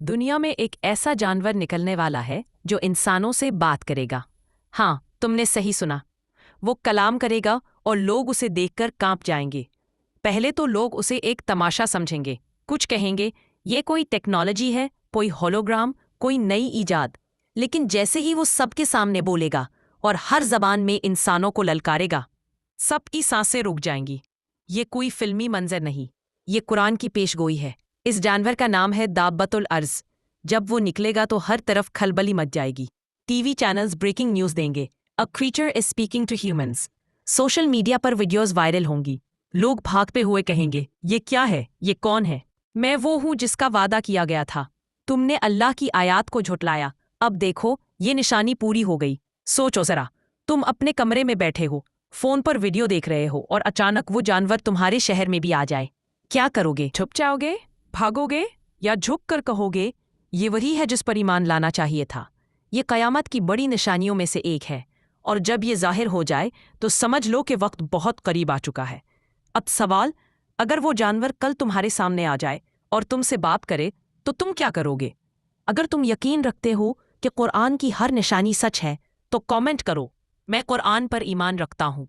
दुनिया में एक ऐसा जानवर निकलने वाला है जो इंसानों से बात करेगा। हाँ, तुमने सही सुना। वो कलाम करेगा और लोग उसे देखकर कांप जाएंगे। पहले तो लोग उसे एक तमाशा समझेंगे, कुछ कहेंगे ये कोई टेक्नोलॉजी है, कोई होलोग्राम, कोई नई ईजाद। लेकिन जैसे ही वो सबके सामने बोलेगा और हर जबान में इंसानों को ललकारेगा, सबकी सांसें रुक जाएंगी। ये कोई फिल्मी मंजर नहीं, ये कुरान की पेशगोई है। इस जानवर का नाम है दाब्बतुल अर्ज। जब वो निकलेगा तो हर तरफ खलबली मच जाएगी। टीवी चैनल्स ब्रेकिंग न्यूज देंगे, a creature is speaking to humans. Social media पर वीडियोस वायरल होंगी। लोग भागते हुए कहेंगे, ये क्या है, ये कौन है? मैं वो हूं जिसका वादा किया गया था। तुमने अल्लाह की आयात को झुटलाया, अब देखो ये निशानी पूरी हो गई। सोचो जरा, तुम अपने कमरे में बैठे हो, फोन पर वीडियो देख रहे हो और अचानक वो जानवर तुम्हारे शहर में भी आ जाए। क्या करोगे? छुप जाओगे, भागोगे, या झुक कर कहोगे ये वही है जिस पर ईमान लाना चाहिए था? ये कयामत की बड़ी निशानियों में से एक है, और जब ये जाहिर हो जाए तो समझ लो कि वक्त बहुत करीब आ चुका है। अब सवाल, अगर वो जानवर कल तुम्हारे सामने आ जाए और तुमसे बात करे तो तुम क्या करोगे? अगर तुम यकीन रखते हो कि कुरान की हर निशानी सच है तो कमेंट करो, मैं कुरान पर ईमान रखता हूँ।